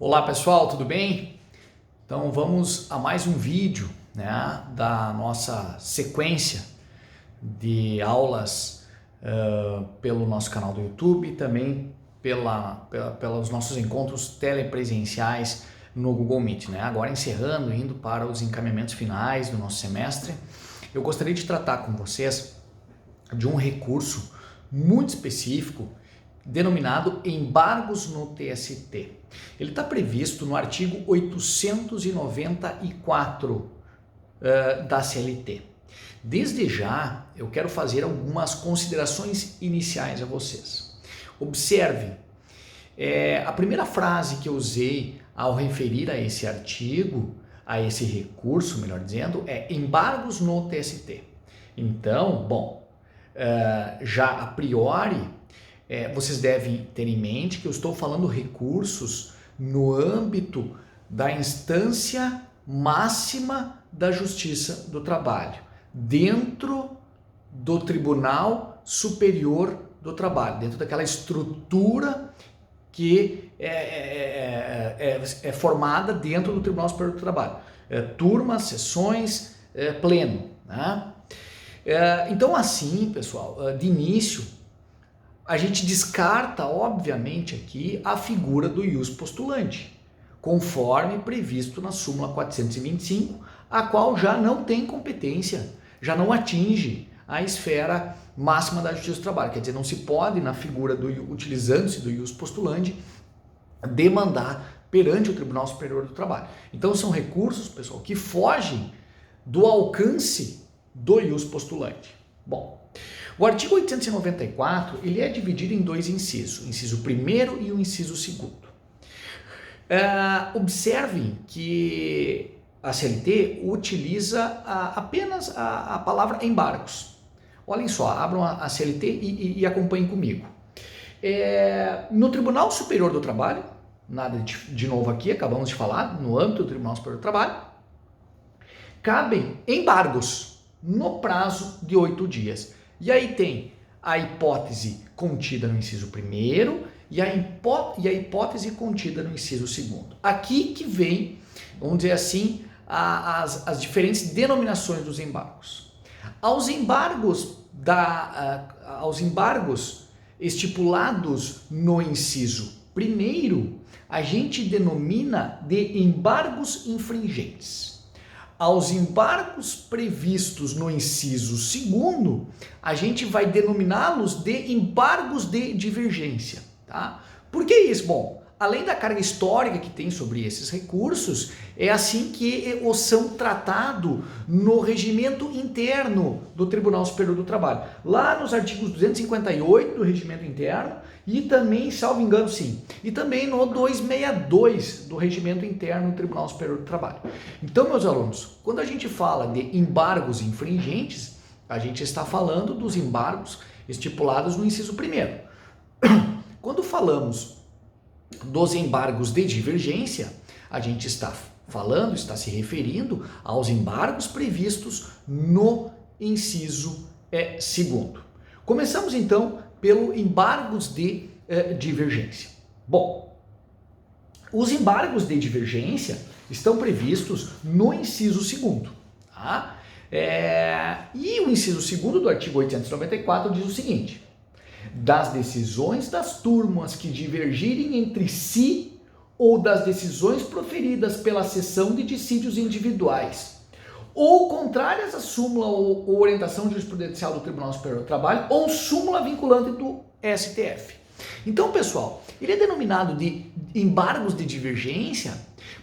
Olá pessoal, tudo bem? Então vamos a mais um vídeo, né, da nossa sequência de aulas pelo nosso canal do YouTube e também pelos nossos encontros telepresenciais no Google Meet, né? Agora encerrando, indo para os encaminhamentos finais do nosso semestre, eu gostaria de tratar com vocês de um recurso muito específico denominado embargos no TST. Ele está previsto no artigo 894 da CLT. Desde já, eu quero fazer algumas considerações iniciais a vocês. Observe, a primeira frase que eu usei ao referir a esse artigo, a esse recurso, melhor dizendo, é embargos no TST. Então, bom, já a priori, vocês devem ter em mente que eu estou falando recursos no âmbito da instância máxima da Justiça do Trabalho, dentro do Tribunal Superior do Trabalho, dentro daquela estrutura que é formada dentro do Tribunal Superior do Trabalho. Turmas, sessões, pleno. Né? Então assim, pessoal, de início, a gente descarta, obviamente, aqui a figura do ius postulante, conforme previsto na súmula 425, a qual já não tem competência, já não atinge a esfera máxima da Justiça do Trabalho. Quer dizer, não se pode, na figura utilizando-se do ius postulante, demandar perante o Tribunal Superior do Trabalho. Então são recursos, pessoal, que fogem do alcance do ius postulante. Bom, o artigo 894, ele é dividido em dois incisos, o inciso 1º e o inciso 2º. Observem que a CLT utiliza apenas a palavra embargos. Olhem só, abram a CLT e acompanhem comigo. No Tribunal Superior do Trabalho, nada de novo aqui, acabamos de falar, no âmbito do Tribunal Superior do Trabalho, cabem embargos no prazo de 8 dias. E aí tem a hipótese contida no inciso 1º e a hipótese contida no inciso 2º. Aqui que vem, vamos dizer assim, as diferentes denominações dos embargos. Aos embargos estipulados no inciso 1º, a gente denomina de embargos infringentes. Aos embargos previstos no inciso 2º, a gente vai denominá-los de embargos de divergência. Tá? Por que isso? Bom, além da carga histórica que tem sobre esses recursos, é assim que os são tratados no regimento interno do Tribunal Superior do Trabalho. Lá nos artigos 258 do regimento interno e também, salvo engano, sim, e também no 262 do regimento interno do Tribunal Superior do Trabalho. Então, meus alunos, quando a gente fala de embargos infringentes, a gente está falando dos embargos estipulados no inciso 1º. Quando falamos dos embargos de divergência, a gente está se referindo aos embargos previstos no inciso 2º. Começamos então pelo embargos de divergência. Bom, os embargos de divergência estão previstos no inciso 2º. Tá? E o inciso 2º do artigo 894 diz o seguinte: das decisões das turmas que divergirem entre si ou das decisões proferidas pela sessão de dissídios individuais ou contrárias à súmula ou orientação jurisprudencial do Tribunal Superior do Trabalho ou súmula vinculante do STF. Então, pessoal, ele é denominado de embargos de divergência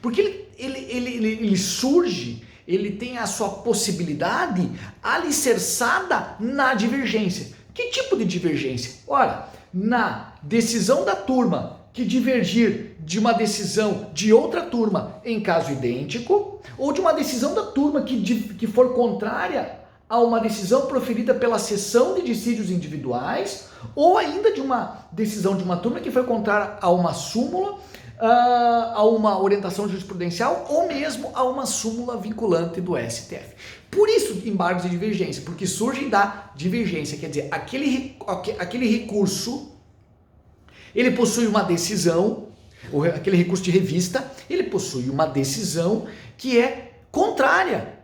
porque ele surge, ele tem a sua possibilidade alicerçada na divergência. Que tipo de divergência? Ora, na decisão da turma que divergir de uma decisão de outra turma em caso idêntico, ou de uma decisão da turma que for contrária a uma decisão proferida pela sessão de dissídios individuais, ou ainda de uma decisão de uma turma que foi contrária a uma súmula, a uma orientação jurisprudencial ou mesmo a uma súmula vinculante do STF. Por isso, embargos de divergência, porque surgem da divergência, quer dizer, aquele recurso, ele possui uma decisão aquele recurso de revista, ele possui uma decisão que é contrária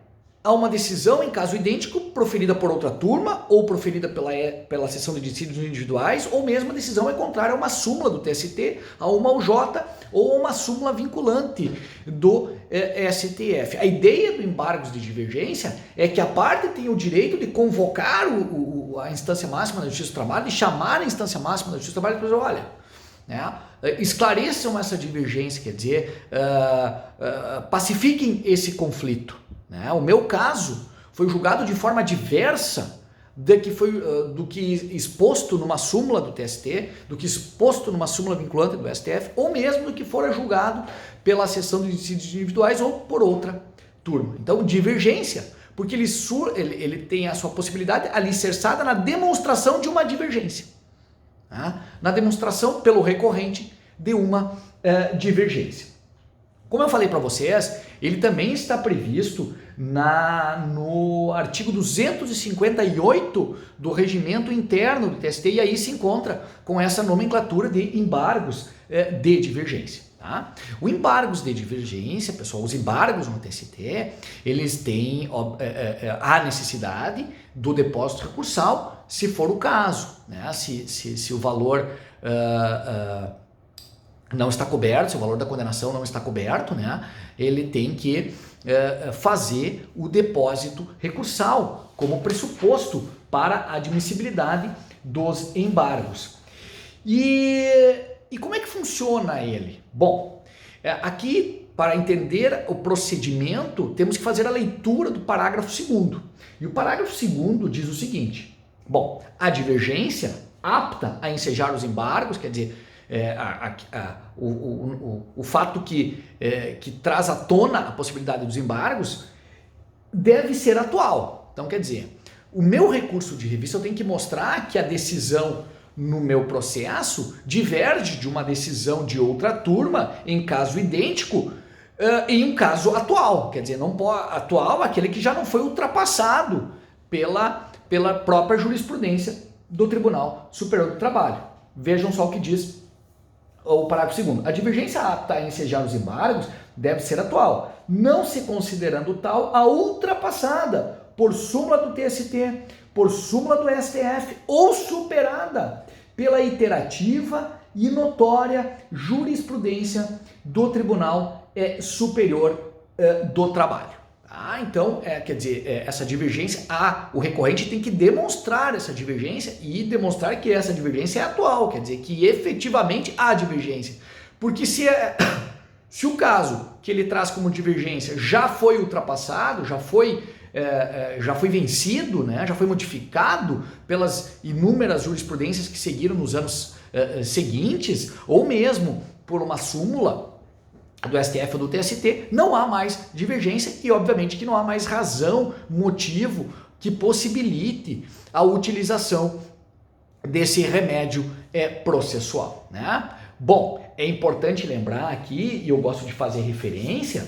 a uma decisão em caso idêntico proferida por outra turma ou proferida pela seção de dissídios individuais, ou mesmo a decisão é contrária a uma súmula do TST, a uma UJ ou a uma súmula vinculante do STF. A ideia do embargos de divergência é que a parte tem o direito de convocar a instância máxima da Justiça do Trabalho, de chamar a instância máxima da Justiça do Trabalho e dizer, olha, né, esclareçam essa divergência, quer dizer, pacifiquem esse conflito. O meu caso foi julgado de forma diversa do que exposto numa súmula do TST, do que exposto numa súmula vinculante do STF, ou mesmo do que fora julgado pela seção de dissídios individuais ou por outra turma. Então, divergência, porque ele tem a sua possibilidade alicerçada na demonstração de uma divergência. Na demonstração pelo recorrente de uma divergência. Como eu falei para vocês, ele também está previsto no artigo 258 do regimento interno do TST, e aí se encontra com essa nomenclatura de embargos de divergência. Tá? O embargos de divergência, pessoal, os embargos no TST, eles têm a necessidade do depósito recursal, se for o caso, né? Se o valor não está coberto, se o valor da condenação não está coberto, né? Ele tem que fazer o depósito recursal como pressuposto para a admissibilidade dos embargos. E como é que funciona ele? Bom, aqui, para entender o procedimento, temos que fazer a leitura do parágrafo 2º. E o parágrafo 2º diz o seguinte: bom, a divergência apta a ensejar os embargos, quer dizer, o fato que traz à tona a possibilidade dos embargos deve ser atual. Então, quer dizer, o meu recurso de revista eu tenho que mostrar que a decisão no meu processo diverge de uma decisão de outra turma em caso idêntico em um caso atual. Quer dizer, não pode, atual aquele que já não foi ultrapassado pela própria jurisprudência do Tribunal Superior do Trabalho. Vejam só o que diz o parágrafo 2º. A divergência apta a ensejar os embargos deve ser atual, não se considerando tal a ultrapassada por súmula do TST, por súmula do STF ou superada pela iterativa e notória jurisprudência do Tribunal Superior do Trabalho. Então, quer dizer, essa divergência, o recorrente tem que demonstrar essa divergência e demonstrar que essa divergência é atual, quer dizer, que efetivamente há divergência. Porque se o caso que ele traz como divergência já foi ultrapassado, já foi vencido, né, já foi modificado pelas inúmeras jurisprudências que seguiram nos anos seguintes, ou mesmo por uma súmula do STF ou do TST, não há mais divergência e obviamente que não há mais razão, motivo que possibilite a utilização desse remédio processual, né? Bom, é importante lembrar aqui, e eu gosto de fazer referência,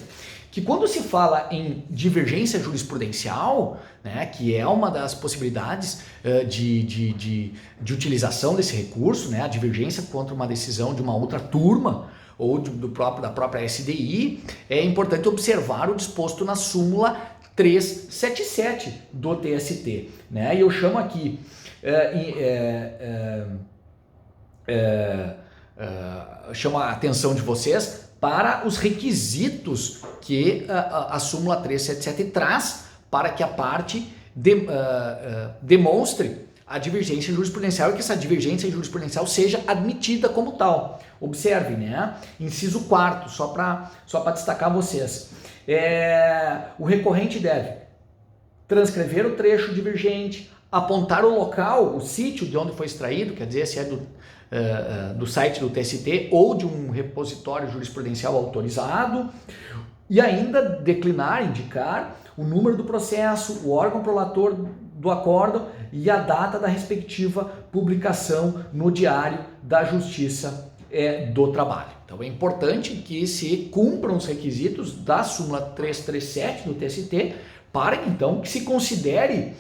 que quando se fala em divergência jurisprudencial, né, que é uma das possibilidades de utilização desse recurso, né, a divergência contra uma decisão de uma outra turma ou da própria SDI, é importante observar o disposto na súmula 377 do TST. Né? E eu chamo aqui, chamo a atenção de vocês para os requisitos que a súmula 377 traz para que a parte demonstre a divergência jurisprudencial e que essa divergência jurisprudencial seja admitida como tal. Observe, né? Inciso 4º, só para destacar vocês. O recorrente deve transcrever o trecho divergente, apontar o local, o sítio de onde foi extraído, quer dizer, se é do site do TST ou de um repositório jurisprudencial autorizado, e ainda indicar o número do processo, o órgão prolator do acórdão e a data da respectiva publicação no Diário da Justiça do Trabalho. Então é importante que se cumpram os requisitos da súmula 337 do TST para então que se considere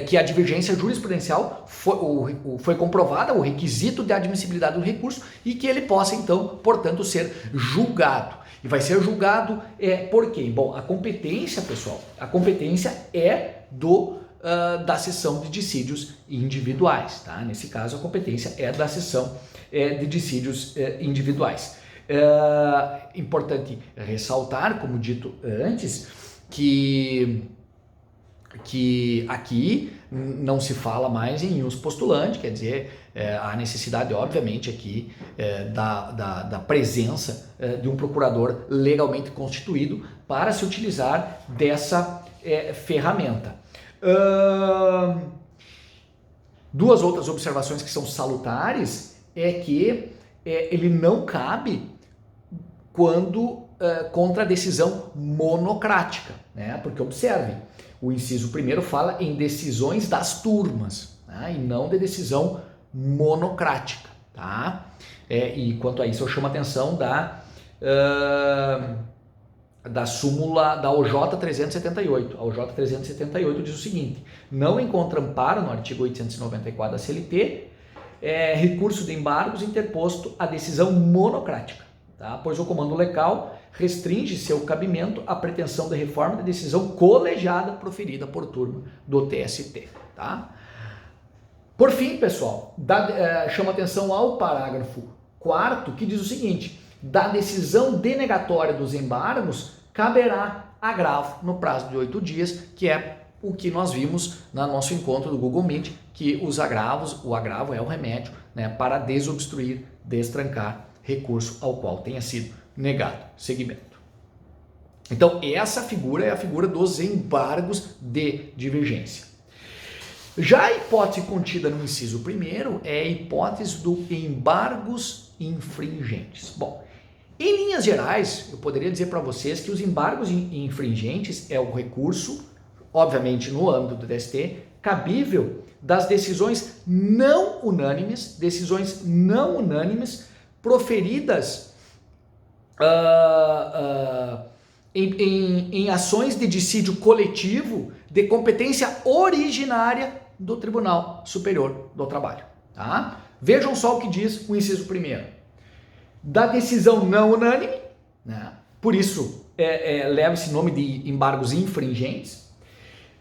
que a divergência jurisprudencial foi comprovada, o requisito de admissibilidade do recurso, e que ele possa, então, portanto, ser julgado. E vai ser julgado por quem? Bom, a competência, pessoal, a competência é da seção de dissídios individuais, tá? Nesse caso, a competência é da seção de dissídios individuais. Importante ressaltar, como dito antes, que aqui não se fala mais em ius postulante, quer dizer, há necessidade, obviamente, aqui da presença de um procurador legalmente constituído para se utilizar dessa ferramenta. Duas outras observações que são salutares é que ele não cabe quando contra a decisão monocrática, né? Porque observe, o inciso primeiro fala em decisões das turmas, tá? E não de decisão monocrática, tá? E quanto a isso eu chamo a atenção da súmula da OJ 378. A OJ 378 diz o seguinte: não encontra amparo no artigo 894 da CLT recurso de embargos interposto à decisão monocrática, tá? Pois o comando legal restringe seu cabimento à pretensão de reforma da decisão colegiada proferida por turma do TST, tá? Por fim, pessoal, chama atenção ao parágrafo 4º, que diz o seguinte: da decisão denegatória dos embargos caberá agravo no prazo de 8 dias, que é o que nós vimos no nosso encontro do Google Meet, que o agravo é o remédio, né, para desobstruir, destrancar recurso ao qual tenha sido negado seguimento. Então, essa figura é a figura dos embargos de divergência. Já a hipótese contida no inciso primeiro é a hipótese do embargos infringentes. Bom, em linhas gerais, eu poderia dizer para vocês que os embargos infringentes é o recurso, obviamente no âmbito do TST, cabível das decisões não unânimes proferidas em ações de dissídio coletivo de competência originária do Tribunal Superior do Trabalho. Tá? Vejam só o que diz o inciso primeiro. Da decisão não unânime, né? Por isso leva esse nome de embargos infringentes,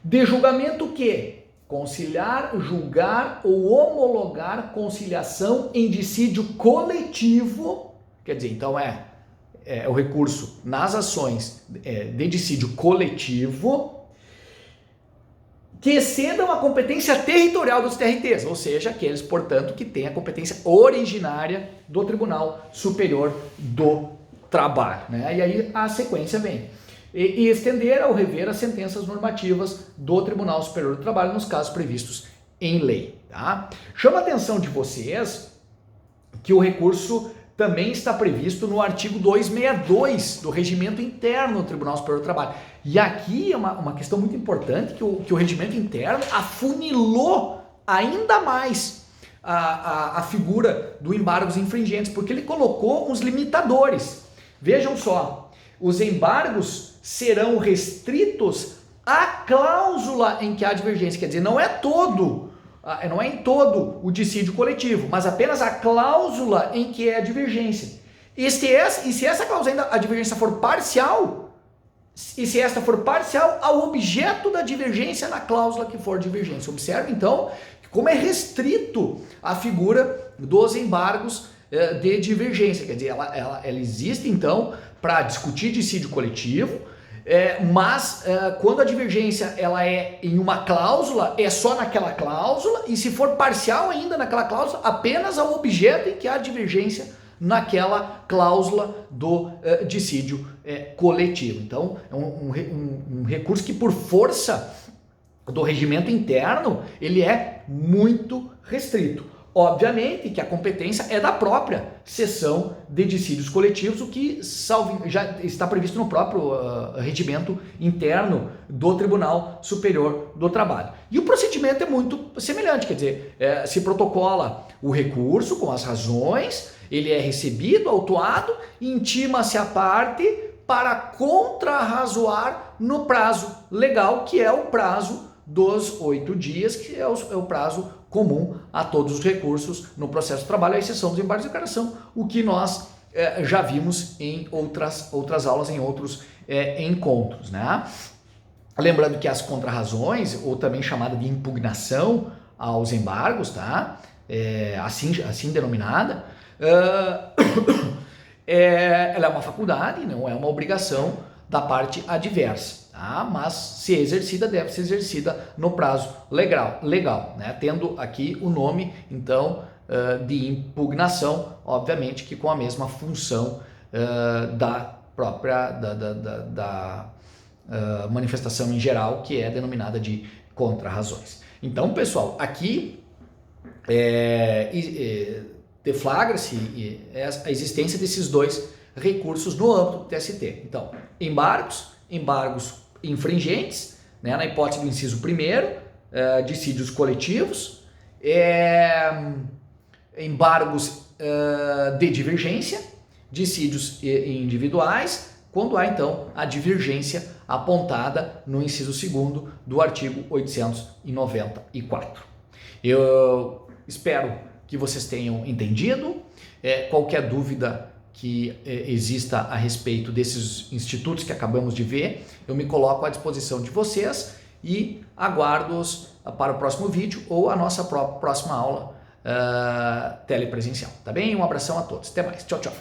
de julgamento que conciliar, julgar ou homologar conciliação em dissídio coletivo, quer dizer, então é o recurso nas ações de dissídio coletivo que excedam a competência territorial dos TRTs, ou seja, aqueles, portanto, que têm a competência originária do Tribunal Superior do Trabalho, né? E aí a sequência vem. E estender ao rever as sentenças normativas do Tribunal Superior do Trabalho nos casos previstos em lei, tá? Chama a atenção de vocês que o recurso também está previsto no artigo 262 do Regimento Interno do Tribunal Superior do Trabalho. E aqui é uma questão muito importante, que o Regimento Interno afunilou ainda mais a figura do embargos infringentes, porque ele colocou uns limitadores. Vejam só, os embargos serão restritos à cláusula em que há divergência, quer dizer, não é em todo o dissídio coletivo, mas apenas a cláusula em que é a divergência. E se essa cláusula a divergência for parcial, e se esta for parcial, ao objeto da divergência na cláusula que for divergência. Observe, então, como é restrito a figura dos embargos de divergência. Quer dizer, ela existe, então, para discutir dissídio coletivo, mas quando a divergência ela é em uma cláusula, é só naquela cláusula, e se for parcial ainda naquela cláusula, apenas ao objeto em que há divergência naquela cláusula do dissídio coletivo. Então, é um recurso que, por força do regimento interno, ele é muito restrito. Obviamente que a competência é da própria seção de dissídios coletivos, o que já está previsto no próprio regimento interno do Tribunal Superior do Trabalho. E o procedimento é muito semelhante, quer dizer, se protocola o recurso com as razões, ele é recebido, autuado, intima-se a parte para contrarrazoar no prazo legal, que é o prazo dos 8 dias, que é o prazo comum a todos os recursos no processo de trabalho, à exceção dos embargos de declaração, o que nós já vimos em outras aulas, em outros encontros, né? Lembrando que as contrarrazões, ou também chamada de impugnação aos embargos, tá? Assim denominada, ela é uma faculdade, não é uma obrigação da parte adversa, tá? Mas se é exercida, deve ser exercida no prazo legal, né? Tendo aqui o nome, então, de impugnação, obviamente que com a mesma função da própria manifestação em geral, que é denominada de contrarrazões. Então, pessoal, aqui deflagra-se a existência desses dois recursos no âmbito do TST. Então, embargos infringentes, né, na hipótese do inciso 1º, dissídios coletivos, embargos de divergência, dissídios individuais, quando há então a divergência apontada no inciso 2º do artigo 894. Eu espero que vocês tenham entendido. Qualquer dúvida que exista a respeito desses institutos que acabamos de ver, eu me coloco à disposição de vocês e aguardo-os para o próximo vídeo ou a nossa próxima aula telepresencial. Tá bem? Um abração a todos. Até mais. Tchau, tchau.